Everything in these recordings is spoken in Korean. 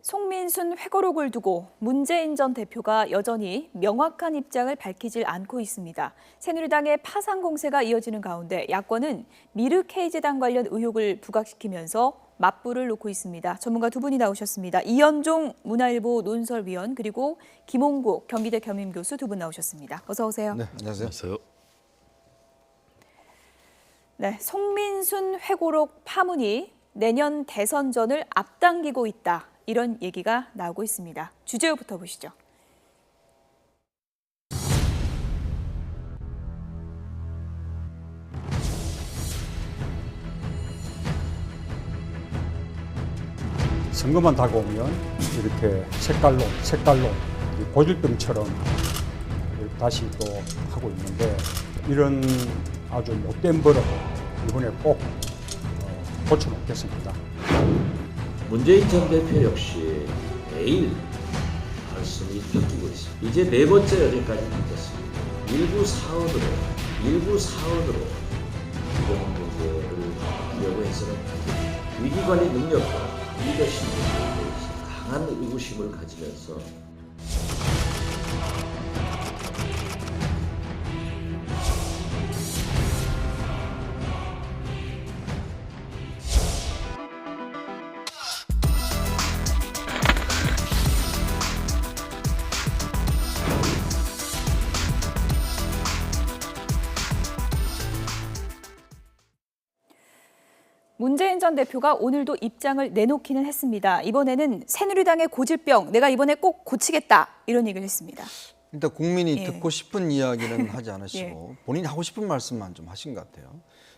송민순 회고록을 두고 문재인 전 대표가 여전히 명확한 입장을 밝히질 않고 있습니다. 새누리당의 파상 공세가 이어지는 가운데 야권은 미르케이제당 관련 의혹을 부각시키면서 맞불을 놓고 있습니다. 전문가 두 분이 나오셨습니다. 이현종 문화일보 논설위원 그리고 김홍국 경기대 겸임교수 두 분 나오셨습니다. 어서 오세요. 네, 안녕하세요. 안녕하세요. 네, 송민순 회고록 파문이 내년 대선전을 앞당기고 있다. 이런 얘기가 나오고 있습니다. 주제부터 보시죠. 선거만 다가오면 이렇게 색깔론 고질병처럼 다시 또 하고 있는데 이런 아주 못된 버릇 이번에 꼭 고쳐놓겠습니다. 문재인 전 대표 역시 매일 말씀이 바뀌고 있습니다. 이제 네 번째 여기까지 바뀌었습니다. 일부 사원으로 이번 문제를 하려고 해서는 위기관리 능력과 리더십에 대해서 강한 의구심을 가지면서 문재인 전 대표가 오늘도 입장을 내놓기는 했습니다. 이번에는 새누리당의 고질병, 내가 이번에 꼭 고치겠다 이런 얘기를 했습니다. 일단 국민이 듣고 싶은 이야기는 하지 않으시고 예. 본인이 하고 싶은 말씀만 좀 하신 것 같아요.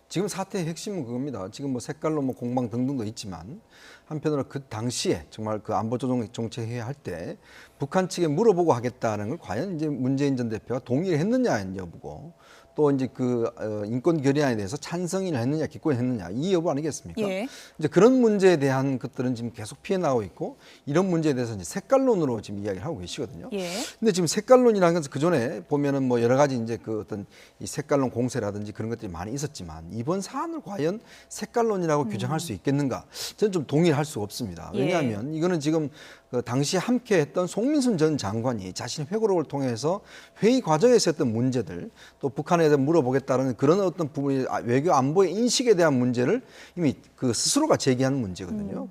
지금 사태의 핵심은 그겁니다. 지금 뭐 색깔로 뭐 공방 등등도 있지만 한편으로 그 당시에 정말 그 안보 조정 정책회의 할 때 북한 측에 물어보고 하겠다는 걸 과연 이제 문재인 전 대표가 동의를 했느냐는 여부고 또 이제 그 인권 결의안에 대해서 찬성을 했느냐 기권을 했느냐 이 여부 아니겠습니까? 예. 이제 그런 문제에 대한 것들은 지금 계속 피해 나오고 있고 이런 문제에 대해서 이제 색깔론으로 지금 이야기를 하고 계시거든요. 예. 근데 지금 색깔론이라는 것은 그 전에 보면은 뭐 여러 가지 이제 그 어떤 이 색깔론 공세라든지 그런 것들이 많이 있었지만 이번 사안을 과연 색깔론이라고 규정할 수 있겠는가? 저는 좀 동의를 할 수가 없습니다. 왜냐하면 이거는 지금 그 당시 함께 했던 송민순 전 장관이 자신의 회고록을 통해서 회의 과정에서 했던 문제들 또 북한에 대해 물어보겠다는 그런 어떤 부분이 외교 안보의 인식에 대한 문제를 이미 그 스스로가 제기한 문제거든요.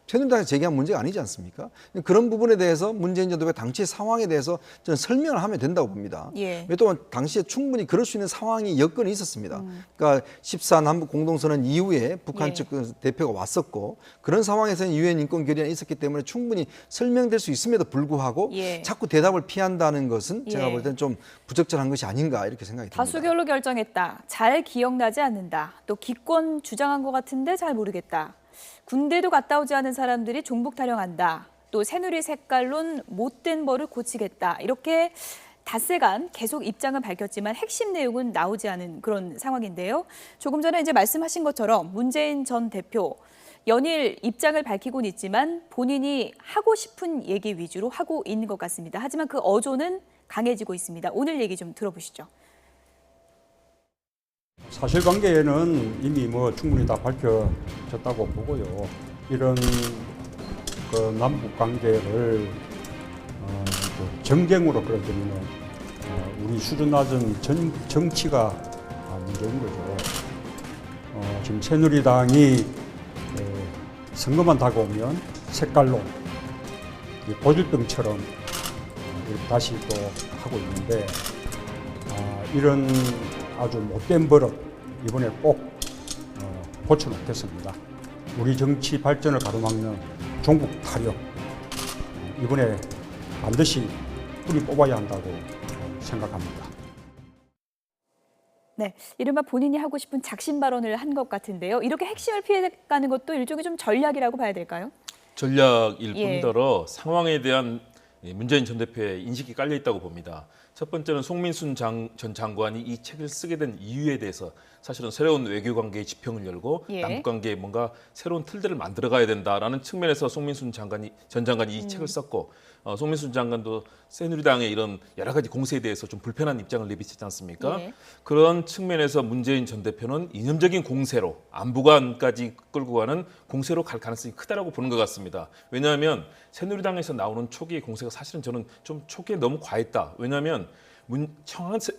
새누리당에서 제기한 문제가 아니지 않습니까? 그런 부분에 대해서 문재인 전 대표가 당시의 상황에 대해서 저는 설명을 하면 된다고 봅니다. 예. 왜냐하면 당시에 충분히 그럴 수 있는 상황이 여건이 있었습니다. 그러니까 14 남북 공동선언 이후에 북한 측 그 대표가 왔었고 그런 상황에서는 유엔 인권 결의안이 있었기 때문에 충분히 설명될 수 있음에도 불구하고 자꾸 대답을 피한다는 것은 제가 볼 때는 좀 부적절한 것이 아닌가 이렇게 생각이 듭니다. 다수결로 결정했다. 잘 기억나지 않는다. 또 기권 주장한 것 같은데 잘 모르겠다. 군대도 갔다 오지 않은 사람들이 종북 타령한다. 또 새누리 색깔론 못된 버릇 고치겠다. 이렇게 닷새간 계속 입장은 밝혔지만 핵심 내용은 나오지 않은 그런 상황인데요. 조금 전에 이제 말씀하신 것처럼 문재인 전 대표 연일 입장을 밝히고는 있지만 본인이 하고 싶은 얘기 위주로 하고 있는 것 같습니다. 하지만 그 어조는 강해지고 있습니다. 오늘 얘기 좀 들어보시죠. 사실관계에는 이미 뭐 충분히 다 밝혀졌다고 보고요. 이런 그 남북 관계를 그 정쟁으로 끌어들이는 우리 수준 낮은 정치가 문제인 거죠. 지금 새누리당이 선거만 다가오면 색깔론, 고질병처럼 다시 또 하고 있는데 이런 아주 못된 버릇 이번에 꼭 고쳐놓겠습니다. 우리 정치 발전을 가로막는 종북 타령 이번에 반드시 뿌리 뽑아야 한다고 생각합니다. 네, 이른바 본인이 하고 싶은 작심 발언을 한 것 같은데요. 이렇게 핵심을 피해가는 것도 일종의 좀 전략이라고 봐야 될까요? 전략일 뿐더러 상황에 대한 문재인 전 대표의 인식이 깔려 있다고 봅니다. 첫 번째는 송민순 전 장관이 이 책을 쓰게 된 이유에 대해서 사실은 새로운 외교 관계의 지평을 열고 예. 남북 관계에 뭔가 새로운 틀들을 만들어 가야 된다라는 측면에서 송민순 전 장관이 이 책을 썼고 송민순 장관도 새누리당의 이런 여러 가지 공세에 대해서 좀 불편한 입장을 내비치지 않습니까? 예. 그런 측면에서 문재인 전 대표는 이념적인 공세로 안보관까지 끌고 가는 공세로 갈 가능성이 크다라고 보는 것 같습니다. 왜냐하면 새누리당에서 나오는 초기의 공세가 사실은 저는 좀 초기에 너무 과했다. 왜냐하면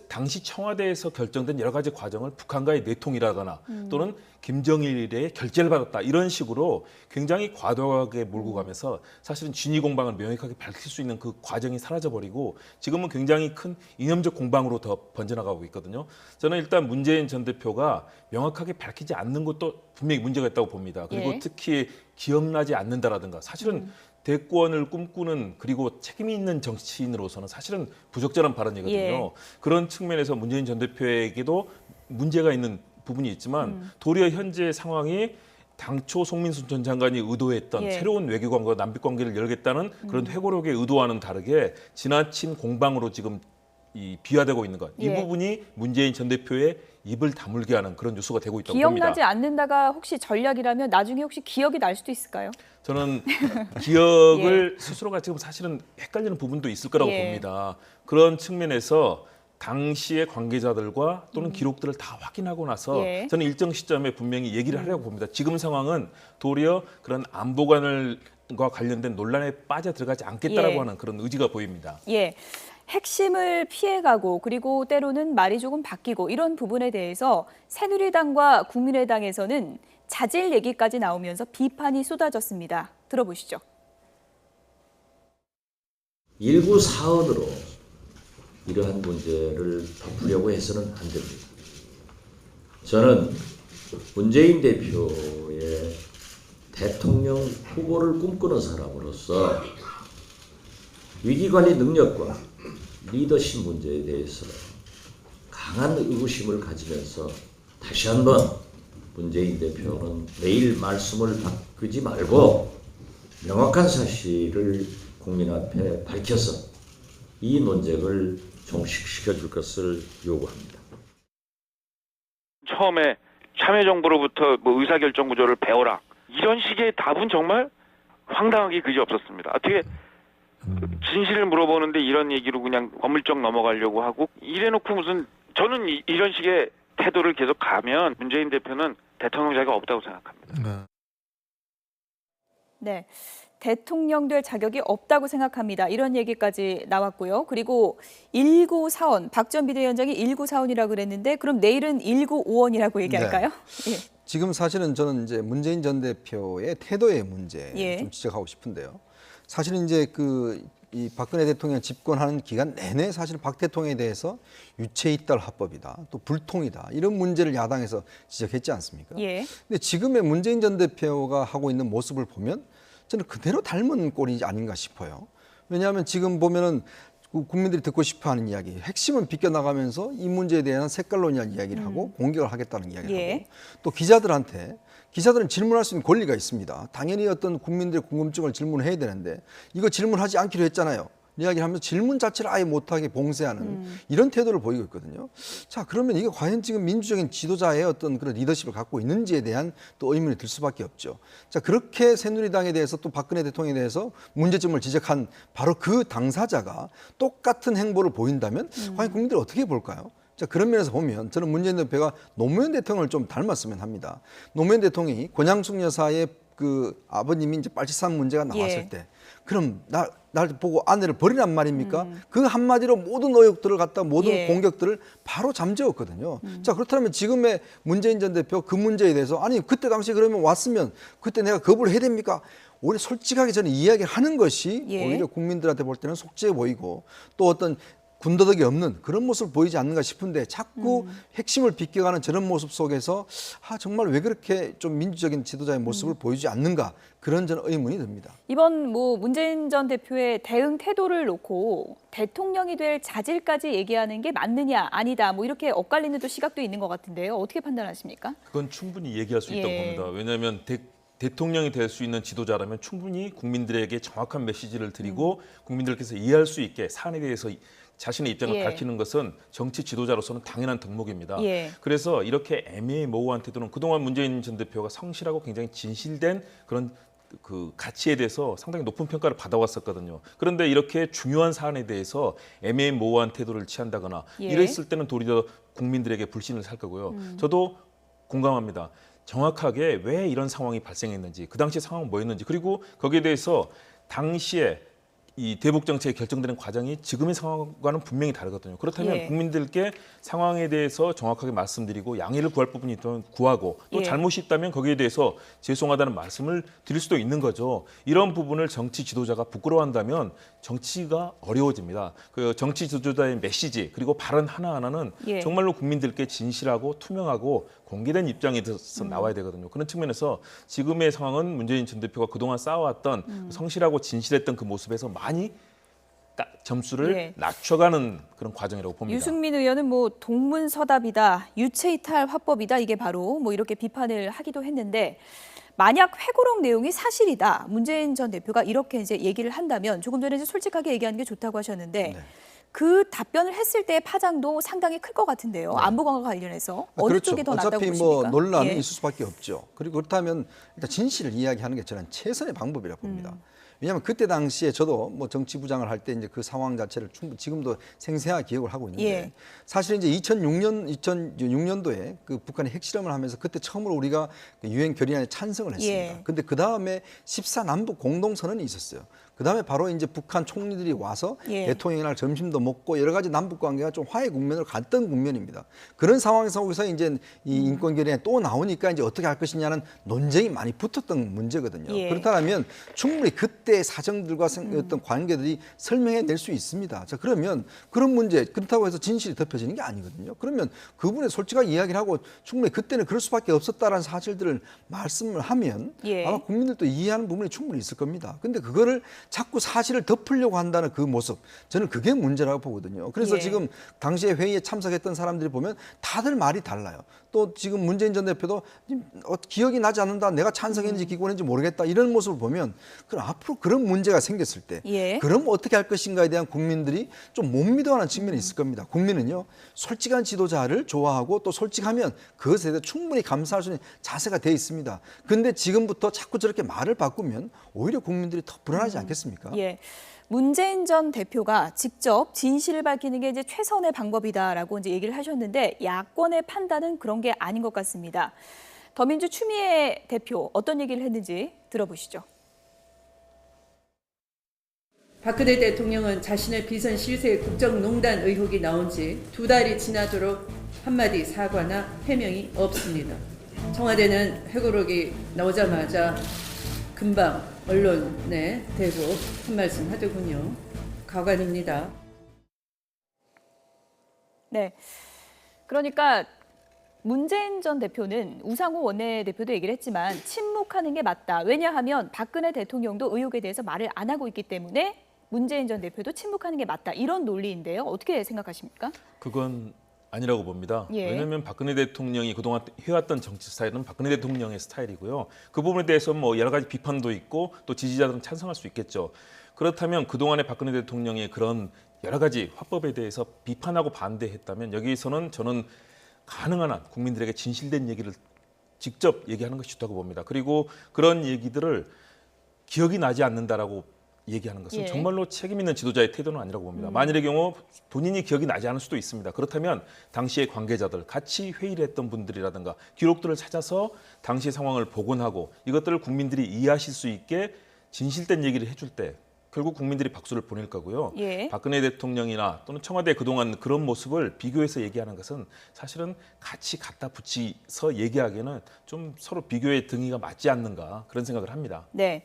당시 청와대에서 결정된 여러 가지 과정을 북한과의 내통이라거나 또는 김정일의 결재를 받았다 이런 식으로 굉장히 과도하게 몰고 가면서 사실은 진위 공방을 명확하게 밝힐 수 있는 그 과정이 사라져버리고 지금은 굉장히 큰 이념적 공방으로 더 번져나가고 있거든요. 저는 일단 문재인 전 대표가 명확하게 밝히지 않는 것도 분명히 문제가 있다고 봅니다. 그리고 예. 특히 기억나지 않는다라든가 사실은 대권을 꿈꾸는 그리고 책임이 있는 정치인으로서는 사실은 부적절한 발언이거든요. 예. 그런 측면에서 문재인 전 대표에게도 문제가 있는 부분이 있지만 도리어 현재 상황이 당초 송민순 전 장관이 의도했던 예. 새로운 외교관과 남북관계를 열겠다는 그런 회고록의 의도와는 다르게 지나친 공방으로 지금 비화되고 있는 것. 이 예. 부분이 문재인 전 대표의 입을 다물게 하는 그런 뉴스가 되고 있다고 봅니다. 기억나지 않는다가 혹시 전략이라면 나중에 혹시 기억이 날 수도 있을까요? 저는 기억을 스스로가 지금 사실은 헷갈리는 부분도 있을 거라고 예. 봅니다. 그런 측면에서 당시의 관계자들과 또는 기록들을 다 확인하고 나서 예. 저는 일정 시점에 분명히 얘기를 하려고 봅니다. 지금 상황은 도리어 그런 안보관과 관련된 논란에 빠져들어가지 않겠다라고 예. 하는 그런 의지가 보입니다. 예. 핵심을 피해가고 그리고 때로는 말이 조금 바뀌고 이런 부분에 대해서 새누리당과 국민의당에서는 자질 얘기까지 나오면서 비판이 쏟아졌습니다. 들어보시죠. 일구 사언으로 이러한 문제를 덮으려고 해서는 안 됩니다. 저는 문재인 대표의 대통령 후보를 꿈꾸는 사람으로서 위기관리 능력과 리더십 문제에 대해서 강한 의구심을 가지면서 다시 한번 문재인 대표는 매일 말씀을 바꾸지 말고 명확한 사실을 국민 앞에 밝혀서 이 논쟁을 종식시켜 줄 것을 요구합니다. 처음에 참여정부로부터 의사결정 구조를 배워라. 이런 식의 답은 정말 황당하기 그지없었습니다. 어떻게 진실을 물어보는데 이런 얘기로 그냥 어물쩍 넘어가려고 하고 이래놓고 무슨 저는 이런 식의 태도를 계속 가면 문재인 대표는 대통령 자격이 없다고 생각합니다. 네. 대통령 될 자격이 없다고 생각합니다. 이런 얘기까지 나왔고요. 그리고 19사원, 박 전 비대위원장이 19사원이라고 그랬는데 그럼 내일은 19오원이라고 얘기할까요? 예. 지금 사실은 저는 이제 문재인 전 대표의 태도의 문제 예. 좀 지적하고 싶은데요. 사실은 이제 이 박근혜 대통령 집권하는 기간 내내 사실 박 대통령에 대해서 유체이탈 합법이다, 또 불통이다 이런 문제를 야당에서 지적했지 않습니까? 예. 근데 지금의 문재인 전 대표가 하고 있는 모습을 보면 저는 그대로 닮은 꼴이 아닌가 싶어요. 왜냐하면 지금 보면은 국민들이 듣고 싶어하는 이야기, 핵심은 비껴나가면서 이 문제에 대한 색깔론이라는 이야기를 하고 공격을 하겠다는 이야기를 예. 하고 또 기자들은 질문할 수 있는 권리가 있습니다. 당연히 어떤 국민들의 궁금증을 질문해야 되는데 이거 질문하지 않기로 했잖아요. 이야기를 하면서 질문 자체를 아예 못하게 봉쇄하는 이런 태도를 보이고 있거든요. 자, 그러면 이게 과연 지금 민주적인 지도자의 어떤 그런 리더십을 갖고 있는지에 대한 또 의문이 들 수밖에 없죠. 자, 그렇게 새누리당에 대해서 또 박근혜 대통령에 대해서 문제점을 지적한 바로 그 당사자가 똑같은 행보를 보인다면 과연 국민들이 어떻게 볼까요? 자, 그런 면에서 보면 저는 문재인 대표가 노무현 대통령을 좀 닮았으면 합니다. 노무현 대통령이 권양숙 여사의 그 아버님이 이제 빨치산 문제가 나왔을 예. 때 그럼 날 보고 아내를 버리란 말입니까? 그 한마디로 모든 의혹들을 갖다 모든 예. 공격들을 바로 잠재웠거든요. 자, 그렇다면 지금의 문재인 전 대표 그 문제에 대해서 아니 그때 당시 그러면 왔으면 그때 내가 거부를 해야 됩니까? 오히려 솔직하게 저는 이야기를 하는 것이 예. 오히려 국민들한테 볼 때는 속죄해 보이고 또 어떤 군더더기 없는 그런 모습을 보이지 않는가 싶은데 자꾸 핵심을 비껴가는 저런 모습 속에서 정말 왜 그렇게 좀 민주적인 지도자의 모습을 보이지 않는가 그런 저는 의문이 듭니다. 이번 문재인 전 대표의 대응 태도를 놓고 대통령이 될 자질까지 얘기하는 게 맞느냐 아니다 이렇게 엇갈리는 또 시각도 있는 것 같은데요. 어떻게 판단하십니까? 그건 충분히 얘기할 수 있다고 예. 봅니다. 왜냐하면 대통령이 될 수 있는 지도자라면 충분히 국민들에게 정확한 메시지를 드리고 국민들께서 이해할 수 있게 사안에 대해서 자신의 입장을 예. 밝히는 것은 정치 지도자로서는 당연한 덕목입니다. 예. 그래서 이렇게 애매모호한 태도는 그동안 문재인 전 대표가 성실하고 굉장히 진실된 그런 그 가치에 대해서 상당히 높은 평가를 받아왔었거든요. 그런데 이렇게 중요한 사안에 대해서 애매모호한 태도를 취한다거나 예. 이랬을 때는 도리어 국민들에게 불신을 살 거고요. 저도 공감합니다. 정확하게 왜 이런 상황이 발생했는지, 그 당시 상황은 뭐였는지, 그리고 거기에 대해서 당시에 이 대북 정책이 결정되는 과정이 지금의 상황과는 분명히 다르거든요. 그렇다면 예. 국민들께 상황에 대해서 정확하게 말씀드리고 양해를 구할 부분이 있다면 구하고 또 예. 잘못이 있다면 거기에 대해서 죄송하다는 말씀을 드릴 수도 있는 거죠. 이런 부분을 정치 지도자가 부끄러워한다면 정치가 어려워집니다. 그 정치 지도자의 메시지 그리고 발언 하나하나는 예. 정말로 국민들께 진실하고 투명하고 공개된 입장에서 나와야 되거든요. 그런 측면에서 지금의 상황은 문재인 전 대표가 그동안 쌓아왔던 성실하고 진실했던 그 모습에서 많이 점수를 예. 낮춰가는 그런 과정이라고 봅니다. 유승민 의원은 뭐 동문서답이다, 유체이탈 화법이다, 이게 바로 뭐 이렇게 비판을 하기도 했는데, 만약 회고록 내용이 사실이다, 문재인 전 대표가 이렇게 이제 얘기를 한다면, 조금 전에 이제 솔직하게 얘기하는 게 좋다고 하셨는데 그 답변을 했을 때의 파장도 상당히 클 것 같은데요. 안보관과 관련해서 어느 그렇죠. 쪽이 더 낫다고 어차피 보십니까? 뭐 논란은 예. 있을 수밖에 없죠. 그리고 그렇다면 일단 진실을 이야기하는 게 저는 최선의 방법이라고 봅니다. 왜냐하면 그때 당시에 저도 뭐 정치부장을 할 때 이제 그 상황 자체를 충분히 지금도 생생하게 기억을 하고 있는데 예. 사실 이제 2006년도에 그 북한이 핵실험을 하면서 그때 처음으로 우리가 그 유엔 결의안에 찬성을 했습니다. 예. 근데 그 다음에 14남북 공동선언이 있었어요. 그 다음에 바로 이제 북한 총리들이 와서 예. 대통령이랑 점심도 먹고 여러 가지 남북 관계가 좀 화해 국면을 갔던 국면입니다. 그런 상황에서 이제 이 인권 결의안이 또 나오니까 이제 어떻게 할 것이냐는 논쟁이 많이 붙었던 문제거든요. 예. 그렇다면 충분히 그때 사정들과 어떤 관계들이 설명해 낼 수 있습니다. 자, 그러면 그런 문제, 그렇다고 해서 진실이 덮여지는 게 아니거든요. 그러면 그분의 솔직하게 이야기를 하고 충분히 그때는 그럴 수밖에 없었다라는 사실들을 말씀을 하면 예. 아마 국민들도 이해하는 부분이 충분히 있을 겁니다. 근데 그거를 자꾸 사실을 덮으려고 한다는 그 모습, 저는 그게 문제라고 보거든요. 그래서 예. 지금 당시에 회의에 참석했던 사람들이 보면 다들 말이 달라요. 또 지금 문재인 전 대표도 기억이 나지 않는다, 내가 찬성했는지 기권했는지 모르겠다, 이런 모습을 보면 그럼 앞으로 그런 문제가 생겼을 때 예. 그럼 어떻게 할 것인가에 대한 국민들이 좀 못 믿어하는 측면이 있을 겁니다. 국민은요, 솔직한 지도자를 좋아하고 또 솔직하면 그것에 대해 충분히 감사할 수 있는 자세가 돼 있습니다. 근데 지금부터 자꾸 저렇게 말을 바꾸면 오히려 국민들이 더 불안하지 않겠습니까? 예. 문재인 전 대표가 직접 진실을 밝히는 게 이제 최선의 방법이다라고 이제 얘기를 하셨는데, 야권의 판단은 그런 게 아닌 것 같습니다. 더민주 추미애 대표 어떤 얘기를 했는지 들어보시죠. 박근혜 대통령은 자신의 비선 실세 국정농단 의혹이 나온 지 2달이 지나도록 한마디 사과나 해명이 없습니다. 청와대는 회고록이 나오자마자 금방 언론에 대고 한 말씀 하더군요. 가관입니다. 네. 그러니까 문재인 전 대표는 우상호 원내대표도 얘기를 했지만 침묵하는 게 맞다. 왜냐하면 박근혜 대통령도 의혹에 대해서 말을 안 하고 있기 때문에 문재인 전 대표도 침묵하는 게 맞다. 이런 논리인데요. 어떻게 생각하십니까? 그건 아니라고 봅니다. 예. 왜냐하면 박근혜 대통령이 그동안 해왔던 정치 스타일은 박근혜 대통령의 스타일이고요. 그 부분에 대해서 뭐 여러 가지 비판도 있고 또 지지자들은 찬성할 수 있겠죠. 그렇다면 그동안의 박근혜 대통령의 그런 여러 가지 화법에 대해서 비판하고 반대했다면 여기서는 저는 가능한 한 국민들에게 진실된 얘기를 직접 얘기하는 것이 좋다고 봅니다. 그리고 그런 얘기들을 기억이 나지 않는다라고 얘기하는 것은 예. 정말로 책임 있는 지도자의 태도는 아니라고 봅니다. 만일의 경우 본인이 기억이 나지 않을 수도 있습니다. 그렇다면 당시의 관계자들, 같이 회의를 했던 분들이라든가 기록들을 찾아서 당시 상황을 복원하고 이것들을 국민들이 이해하실 수 있게 진실된 얘기를 해줄 때 결국 국민들이 박수를 보낼 거고요. 예. 박근혜 대통령이나 또는 청와대 그동안 그런 모습을 비교해서 얘기하는 것은 사실은 같이 갖다 붙이서 얘기하기에는 좀 서로 비교의 등이가 맞지 않는가 그런 생각을 합니다. 네.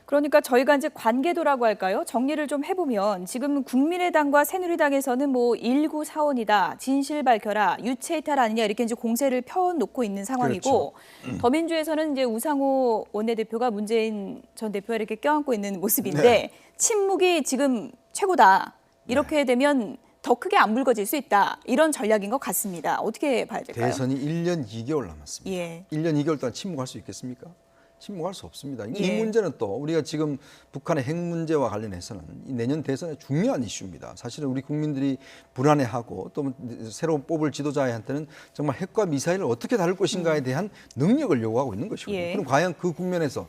그러니까 저희가 이제 관계도라고 할까요? 정리를 좀 해보면 지금 국민의당과 새누리당에서는 뭐 일구 사원이다, 진실 밝혀라, 유체이탈 아니냐 이렇게 이제 공세를 펴놓고 있는 상황이고, 더민주에서는 이제 우상호 원내대표가 문재인 전 대표와 이렇게 껴안고 있는 모습인데 네. 침묵이 지금 최고다. 이렇게 되면 더 크게 안 붉어질 수 있다. 이런 전략인 것 같습니다. 어떻게 봐야 될까요? 대선이 1년 2개월 남았습니다. 예. 1년 2개월 동안 침묵할 수 있겠습니까? 침묵할 수 없습니다. 예. 이 문제는 또 우리가 지금 북한의 핵 문제와 관련해서는 이 내년 대선의 중요한 이슈입니다. 사실은 우리 국민들이 불안해하고 또 새로 뽑을 지도자한테는 정말 핵과 미사일을 어떻게 다룰 것인가에 대한 능력을 요구하고 있는 것이거든요. 예. 그럼 과연 그 국면에서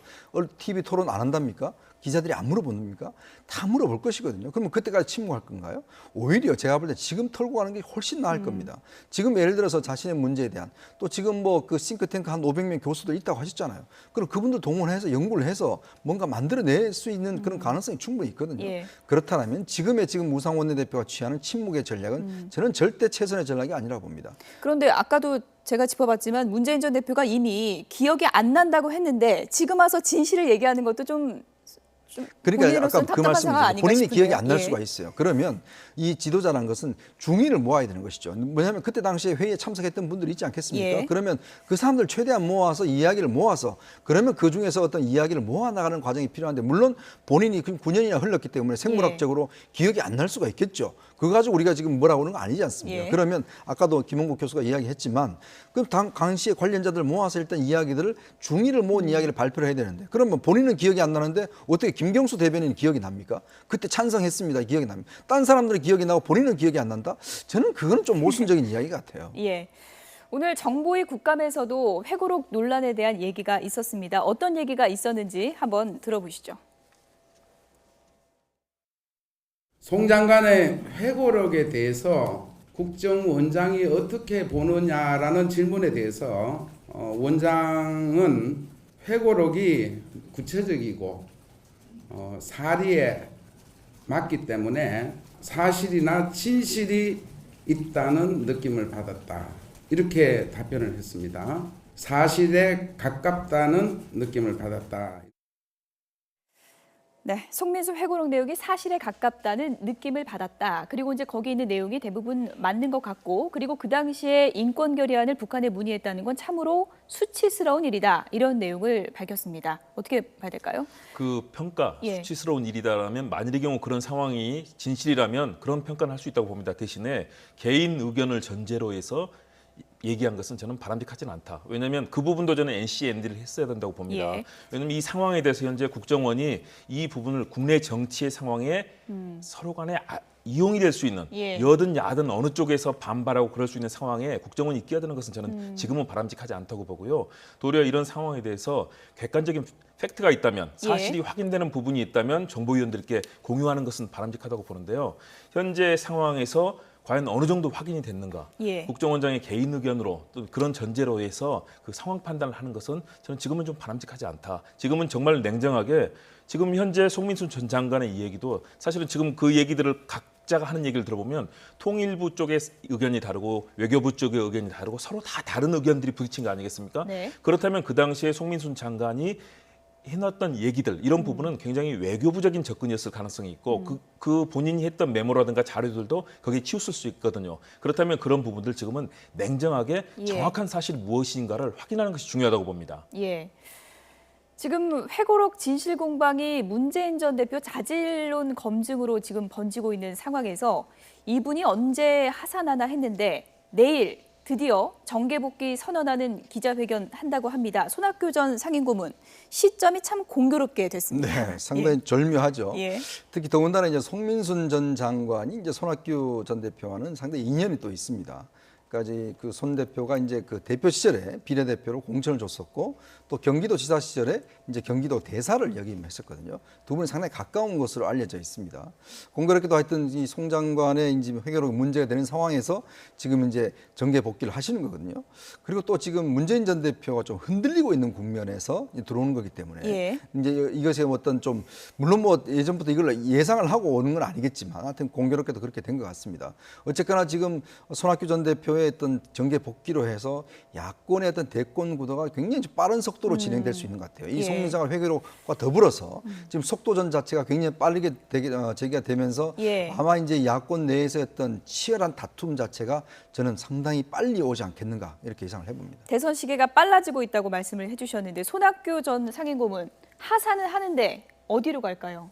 TV 토론 안 한답니까? 기자들이 안 물어봅니까? 다 물어볼 것이거든요. 그러면 그때까지 침묵할 건가요? 오히려 제가 볼 때 지금 털고 가는 게 훨씬 나을 겁니다. 지금 예를 들어서 자신의 문제에 대한 또 지금 뭐 그 싱크탱크 한 500명 교수들 있다고 하셨잖아요. 그럼 그분들 동원해서 연구를 해서 뭔가 만들어낼 수 있는 그런 가능성이 충분히 있거든요. 예. 그렇다면 지금 우상 원내대표가 취하는 침묵의 전략은 저는 절대 최선의 전략이 아니라고 봅니다. 그런데 아까도 제가 짚어봤지만 문재인 전 대표가 이미 기억이 안 난다고 했는데 지금 와서 진실을 얘기하는 것도 좀 그러니까 아까 본인으로서는 그 답답한 상황 말씀이죠. 아닌가 본인이 싶은데요. 기억이 안 날 예. 수가 있어요. 그러면 이 지도자라는 것은 중인을 모아야 되는 것이죠. 뭐냐면 그때 당시에 회의에 참석했던 분들이 있지 않겠습니까? 예. 그러면 그 사람들 최대한 모아서 이야기를 모아서 그러면 그 중에서 어떤 이야기를 모아 나가는 과정이 필요한데 물론 본인이 9년이나 흘렀기 때문에 생물학적으로 기억이 안 날 수가 있겠죠. 그거 가지고 우리가 지금 뭐라고 하는 거 아니지 않습니까? 예. 그러면 아까도 김원국 교수가 이야기했지만 그럼 당시에 관련자들 모아서 일단 이야기들을 중의를 모은 이야기를 발표를 해야 되는데 그러면 본인은 기억이 안 나는데 어떻게 김경수 대변인 기억이 납니까? 그때 찬성했습니다. 기억이 납니다. 딴 사람들은 기억이 나고 본인은 기억이 안 난다? 저는 그거는 좀 모순적인 이야기 같아요. 예. 오늘 정보위 국감에서도 회고록 논란에 대한 얘기가 있었습니다. 어떤 얘기가 있었는지 한번 들어보시죠. 송 장관의 회고록에 대해서 국정원장이 어떻게 보느냐라는 질문에 대해서 원장은 회고록이 구체적이고 사리에 맞기 때문에 사실이나 진실이 있다는 느낌을 받았다. 이렇게 답변을 했습니다. 사실에 가깝다는 느낌을 받았다. 네, 송민수 회고록 내용이 사실에 가깝다는 느낌을 받았다. 그리고 이제 거기 있는 내용이 대부분 맞는 것 같고, 그리고 그 당시에 인권 결의안을 북한에 문의했다는 건 참으로 수치스러운 일이다. 이런 내용을 밝혔습니다. 어떻게 봐야 될까요? 그 평가 예. 수치스러운 일이다라면 만일의 경우 그런 상황이 진실이라면 그런 평가는 할 수 있다고 봅니다. 대신에 개인 의견을 전제로 해서 얘기한 것은 저는 바람직하지는 않다. 왜냐하면 그 부분도 저는 NCND를 했어야 된다고 봅니다. 예. 왜냐하면 이 상황에 대해서 현재 국정원이 이 부분을 국내 정치의 상황에 서로 간에 이용이 될 수 있는 예. 여든 야든 어느 쪽에서 반발하고 그럴 수 있는 상황에 국정원이 끼어드는 것은 저는 지금은 바람직하지 않다고 보고요. 도리어 이런 상황에 대해서 객관적인 팩트가 있다면 사실이 예. 확인되는 부분이 있다면 정보위원들께 공유하는 것은 바람직하다고 보는데요. 현재 상황에서 과연 어느 정도 확인이 됐는가? 예. 국정원장의 개인 의견으로 또 그런 전제로 해서 그 상황 판단을 하는 것은 저는 지금은 좀 바람직하지 않다. 지금은 정말 냉정하게 지금 현재 송민순 전 장관의 이 얘기도 사실은 지금 그 얘기들을 각자가 하는 얘기를 들어보면 통일부 쪽의 의견이 다르고 외교부 쪽의 의견이 다르고 서로 다 다른 의견들이 부딪힌 거 아니겠습니까? 네. 그렇다면 그 당시에 송민순 장관이 해놨던 얘기들 이런 부분은 굉장히 외교부적인 접근이었을 가능성이 있고 그 본인이 했던 메모라든가 자료들도 거기에 치우칠 수 있거든요. 그렇다면 그런 부분들 지금은 냉정하게 예. 정확한 사실이 무엇인가를 확인하는 것이 중요하다고 봅니다. 예. 지금 회고록 진실 공방이 문재인 전 대표 자질론 검증으로 지금 번지고 있는 상황에서 이분이 언제 하산하나 했는데 내일 드디어 정계 복귀 선언하는 기자회견 한다고 합니다. 손학규 전 상임고문 시점이 참 공교롭게 됐습니다. 네, 상당히 절묘하죠. 예. 특히 더군다나 이제 송민순 전 장관이 이제 손학규 전 대표와는 상당히 인연이 또 있습니다. 까지 그 손 대표가 이제 그 대표 시절에 비례대표로 공천을 줬었고 또 경기도지사 시절에 이제 경기도 대사를 역임했었거든요. 두 분이 상당히 가까운 것으로 알려져 있습니다. 공교롭게도 하여튼 이 송 장관의 이제 회계로 문제가 되는 상황에서 지금 이제 정계 복귀를 하시는 거거든요. 그리고 또 지금 문재인 전 대표가 좀 흔들리고 있는 국면에서 들어오는 거기 때문에 예. 이제 이것이 어떤 좀 물론 뭐 예전부터 이걸 예상을 하고 오는 건 아니겠지만 하여튼 공교롭게도 그렇게 된 것 같습니다. 어쨌거나 지금 손학규 전 대표의 어떤 정계 복귀로 해서 야권의 어떤 대권 구도가 굉장히 빠른 속도로 진행될 수 있는 것 같아요. 이 예. 송민상을 회계록과 더불어서 지금 속도전 자체가 굉장히 빠르게 제기가 되면서 예. 아마 이제 야권 내에서 어떤 치열한 다툼 자체가 저는 상당히 빨리 오지 않겠는가 이렇게 예상을 해봅니다. 대선 시기가 빨라지고 있다고 말씀을 해주셨는데 손학규 전 상임고문 하산을 하는데 어디로 갈까요?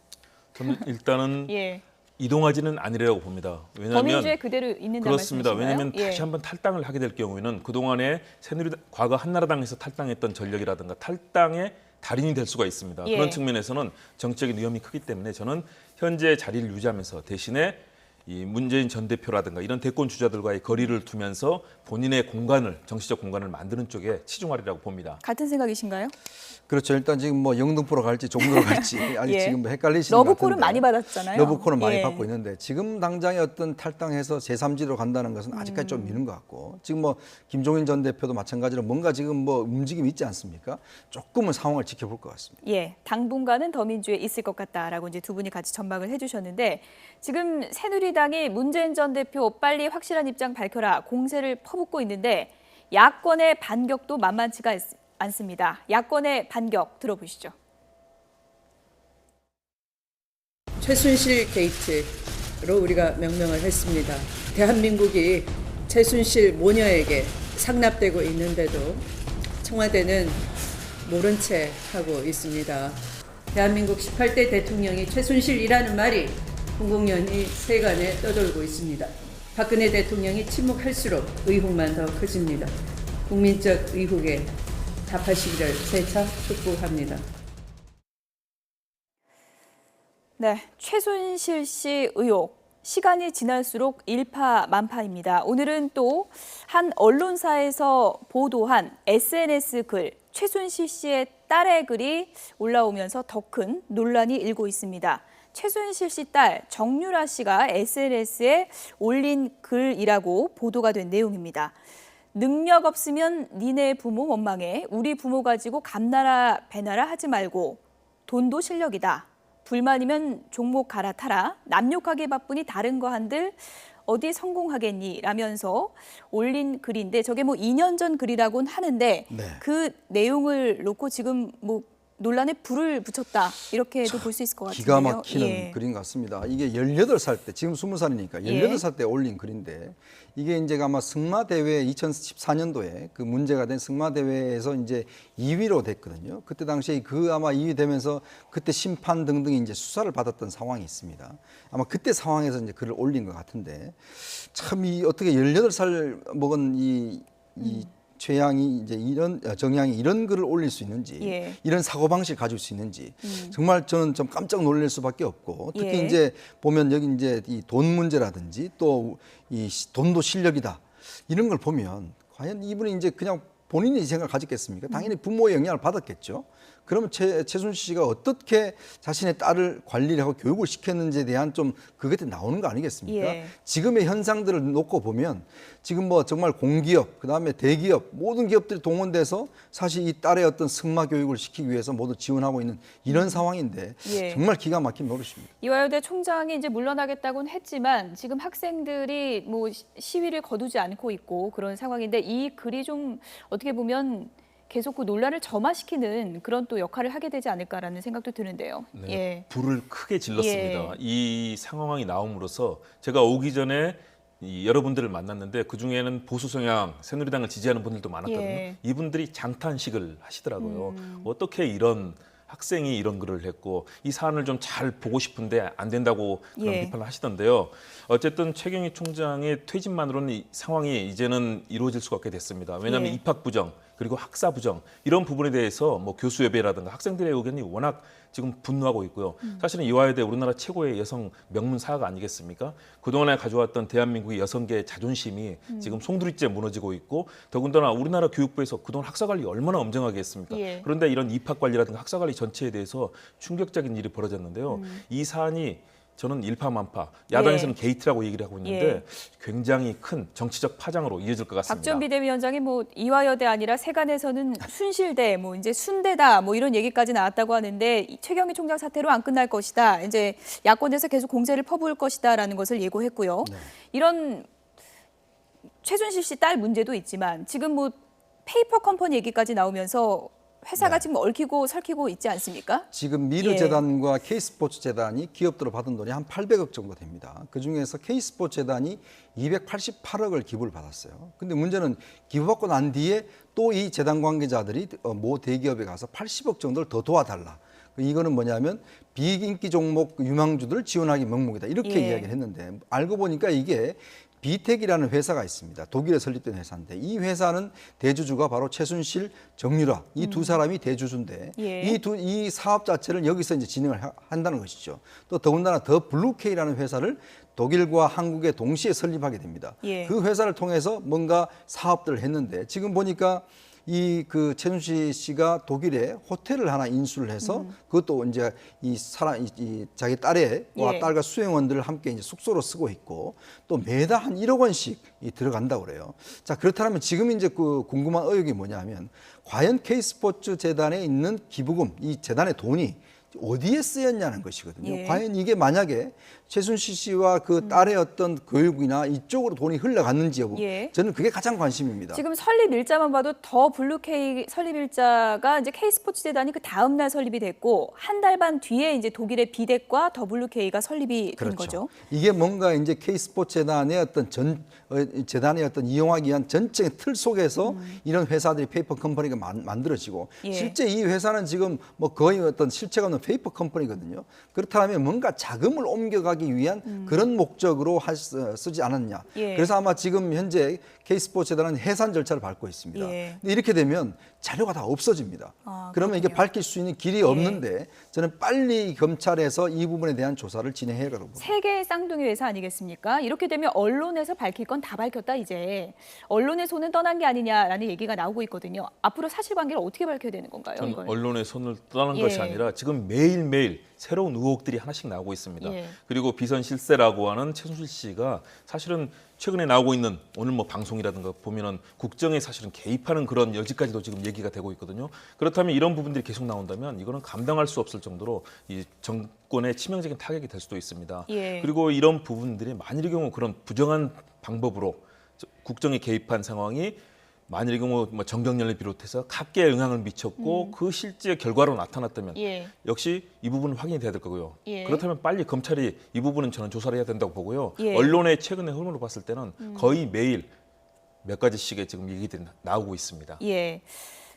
저는 일단은 예. 이동하지는 않으리라고 봅니다. 왜냐하면 더민주에 그대로 있는다는 그렇습니다. 말씀이신가요? 왜냐하면 다시 한번 탈당을 하게 될 경우에는 그동안에 새누리당, 과거 한나라당에서 탈당했던 전력이라든가 탈당의 달인이 될 수가 있습니다. 예. 그런 측면에서는 정치적인 위험이 크기 때문에 저는 현재 자리를 유지하면서 대신에 이 문재인 전 대표라든가 이런 대권 주자들과의 거리를 두면서 본인의 공간을, 정치적 공간을 만드는 쪽에 치중하리라고 봅니다. 같은 생각이신가요? 그렇죠. 일단 지금 뭐 영등포로 갈지 종로로 갈지 아직 예. 지금 뭐 헷갈리시는 것 같은데. 러브콜은 많이 받았잖아요. 러브콜은 많이 예. 받고 있는데 지금 당장에 어떤 탈당해서 제3지로 간다는 것은 아직까지 좀 미는 것 같고 지금 뭐 김종인 전 대표도 마찬가지로 뭔가 지금 뭐 움직임이 있지 않습니까? 조금은 상황을 지켜볼 것 같습니다. 예, 당분간은 더민주에 있을 것 같다라고 이제 두 분이 같이 전망을 해주셨는데 지금 새누리당이 문재인 전 대표 빨리 확실한 입장 밝혀라 공세를 퍼붓고 있는데 야권의 반격도 만만치가 않습니다. 야권의 반격 들어보시죠. 최순실 게이트로 우리가 명명을 했습니다. 대한민국이 최순실 모녀에게 상납되고 있는데도 청와대는 모른 채 하고 있습니다. 대한민국 18대 대통령이 최순실이라는 말이 공공연히 세간에 떠돌고 있습니다. 박근혜 대통령이 침묵할수록 의혹만 더 커집니다. 국민적 의혹에 답하시기를 재차 촉구합니다. 네, 최순실 씨 의혹. 시간이 지날수록 일파만파입니다. 오늘은 또 한 언론사에서 보도한 SNS 글, 최순실 씨의 딸의 글이 올라오면서 더 큰 논란이 일고 있습니다. 최순실 씨 딸 정유라 씨가 SNS에 올린 글이라고 보도가 된 내용입니다. 능력 없으면 니네 부모 원망해. 우리 부모 가지고 감나라 배나라 하지 말고 돈도 실력이다. 불만이면 종목 갈아타라. 남욕하기 바쁘니 다른 거 한들 어디 성공하겠니? 라면서 올린 글인데 저게 뭐 2년 전 글이라고는 하는데 네. 그 내용을 놓고 지금 뭐 논란에 불을 붙였다. 이렇게도 볼 수 있을 것 같은데요. 기가 막히는 예. 글인 것 같습니다. 이게 18살 때, 지금 20살이니까 18살 때 올린 글인데 이게 이제 아마 승마대회 2014년도에 그 문제가 된 승마대회에서 이제 2위로 됐거든요. 그때 당시에 그 아마 2위 되면서 그때 심판 등등이 이제 수사를 받았던 상황이 있습니다. 아마 그때 상황에서 이제 글을 올린 것 같은데 참 이 어떻게 18살 먹은 이 최양이 이제 이런 정양이 이런 글을 올릴 수 있는지 예. 이런 사고 방식을 가질 수 있는지 정말 저는 좀 깜짝 놀랄 수밖에 없고 특히 예. 이제 보면 여기 이제 이 돈 문제라든지 또 이 돈도 실력이다 이런 걸 보면 과연 이분이 이제 그냥 본인이 생각을 가졌겠습니까? 당연히 부모의 영향을 받았겠죠. 그러면 최순실 씨가 어떻게 자신의 딸을 관리를 하고 교육을 시켰는지에 대한 좀 그것이 나오는 거 아니겠습니까? 예. 지금의 현상들을 놓고 보면 지금 뭐 정말 공기업, 그다음에 대기업 모든 기업들이 동원돼서 사실 이 딸의 어떤 승마 교육을 시키기 위해서 모두 지원하고 있는 이런 상황인데 예. 정말 기가 막힌 노릇입니다. 이화여대 총장이 이제 물러나겠다고는 했지만 지금 학생들이 뭐 시위를 거두지 않고 있고 그런 상황인데 이 글이 좀 어떻게 보면 계속 그 논란을 점화시키는 그런 또 역할을 하게 되지 않을까라는 생각도 드는데요. 네, 예. 불을 크게 질렀습니다. 예. 이 상황이 나옴으로써 제가 오기 전에 여러분들을 만났는데 그중에는 보수 성향 새누리당을 지지하는 분들도 많았거든요. 예. 이분들이 장탄식을 하시더라고요. 어떻게 이런 학생이 이런 글을 했고 이 사안을 좀 잘 보고 싶은데 안 된다고 그런 예. 비판을 하시던데요. 어쨌든 최경희 총장의 퇴진만으로는 이 상황이 이제는 이루어질 수가 없게 됐습니다. 왜냐하면 예. 입학 부정 그리고 학사 부정 이런 부분에 대해서 뭐 교수협의라든가 학생들의 의견이 워낙 지금 분노하고 있고요. 사실은 이화여대 우리나라 최고의 여성 명문사가 아니겠습니까? 그동안에 가져왔던 대한민국의 여성계의 자존심이 지금 송두리째 무너지고 있고 더군다나 우리나라 교육부에서 그동안 학사관리 얼마나 엄정하게 했습니까? 예. 그런데 이런 입학관리라든가 학사관리 전체에 대해서 충격적인 일이 벌어졌는데요. 이 사안이 저는 일파만파, 야당에서는 예. 게이트라고 얘기를 하고 있는데 예. 굉장히 큰 정치적 파장으로 이어질 것 같습니다. 박지원 비대위원장이 뭐 이화여대 아니라 세간에서는 순실대, 뭐 이제 순대다, 뭐 이런 얘기까지 나왔다고 하는데 최경희 총장 사태로 안 끝날 것이다. 이제 야권에서 계속 공세를 퍼부을 것이다라는 것을 예고했고요. 네. 이런 최순실 씨 딸 문제도 있지만 지금 뭐 페이퍼 컴퍼니 얘기까지 나오면서 회사가 네. 지금 얽히고 설키고 있지 않습니까? 지금 예. 미르재단과 K스포츠재단이 기업들로 받은 돈이 한 800억 정도 됩니다. 그중에서 K스포츠재단이 288억을 기부를 받았어요. 근데 문제는 기부받고 난 뒤에 또 이 재단 관계자들이 모 대기업에 가서 80억 정도를 더 도와달라. 이거는 뭐냐면 비인기 종목 유망주들을 지원하기 명목이다. 이렇게 예. 이야기를 했는데 알고 보니까 이게 비텍이라는 회사가 있습니다. 독일에 설립된 회사인데 이 회사는 대주주가 바로 최순실, 정유라 이 두 사람이 대주주인데 예. 이 사업 자체를 여기서 이제 진행을 한다는 것이죠. 또 더군다나 더 블루케이라는 회사를 독일과 한국에 동시에 설립하게 됩니다. 예. 그 회사를 통해서 뭔가 사업들을 했는데 지금 보니까 이 그 최순실 씨가 독일에 호텔을 하나 인수를 해서 그것도 이제 이 자기 딸과 예. 딸과 수행원들을 함께 이제 숙소로 쓰고 있고 또 매달 한 1억 원씩 들어간다고 그래요. 자, 그렇다면 지금 이제 그 궁금한 의혹이 뭐냐면 과연 K스포츠 재단에 있는 기부금, 이 재단의 돈이 어디에 쓰였냐는 것이거든요. 예. 과연 이게 만약에 최순실 씨와 그 딸의 어떤 교육이나 이쪽으로 돈이 흘러갔는지 여부, 예. 저는 그게 가장 관심입니다. 지금 설립 일자만 봐도 더 블루K 설립 일자가 이제 K스포츠 재단이 그 다음 날 설립이 됐고 한 달 반 뒤에 이제 독일의 비덱과 WK가 설립이 된 거죠. 이게 뭔가 이제 K스포츠 재단의 어떤 재단의 어떤 이용하기 위한 전체 틀 속에서 이런 회사들이 페이퍼 컴퍼니가 만들어지고 예. 실제 이 회사는 지금 뭐 거의 어떤 실체가 없는 페이퍼 컴퍼니거든요. 그렇다면 뭔가 자금을 옮겨가기 위한 그런 목적으로 쓰지 않았냐. 예. 그래서 아마 지금 현재 K스포츠 재단은 해산 절차를 밟고 있습니다. 예. 근데 이렇게 되면 자료가 다 없어집니다. 아, 그러면 이게 그렇군요. 밝힐 수 있는 길이 없는데 저는 빨리 검찰에서 이 부분에 대한 조사를 진행해야 하라고 봅니다. 세계의 쌍둥이 회사 아니겠습니까? 이렇게 되면 언론에서 밝힐 건 다 밝혔다 이제. 언론의 손은 떠난 게 아니냐라는 얘기가 나오고 있거든요. 앞으로 사실관계를 어떻게 밝혀야 되는 건가요? 저는 이거는? 언론의 손을 떠나는 예. 것이 아니라 지금 매일매일 새로운 의혹들이 하나씩 나오고 있습니다. 예. 그리고 비선 실세라고 하는 최순실 씨가 사실은 최근에 나오고 있는 오늘 뭐 방송이라든가 보면은 국정에 사실은 개입하는 그런 여지까지도 지금 얘기가 되고 있거든요. 그렇다면 이런 부분들이 계속 나온다면 이거는 감당할 수 없을 정도로 이 정권의 치명적인 타격이 될 수도 있습니다. 예. 그리고 이런 부분들이 만일의 경우 그런 부정한 방법으로 국정에 개입한 상황이 만일의 경우 뭐 정경련을 비롯해서 각계에 영향을 미쳤고 그 실제 결과로 나타났다면 예. 역시 이 부분은 확인이 돼야 될 거고요. 예. 그렇다면 빨리 검찰이 이 부분은 저는 조사를 해야 된다고 보고요. 예. 언론의 최근의 흐름으로 봤을 때는 거의 매일 몇 가지씩의 지금 얘기들이 나오고 있습니다. 예.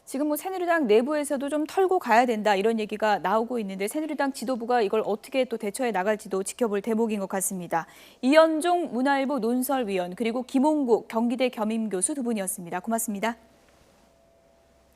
지금 뭐 새누리당 내부에서도 좀 털고 가야 된다 이런 얘기가 나오고 있는데 새누리당 지도부가 이걸 어떻게 또 대처해 나갈지도 지켜볼 대목인 것 같습니다. 이현종 문화일보 논설위원 그리고 김홍국 경기대 겸임교수 두 분이었습니다. 고맙습니다.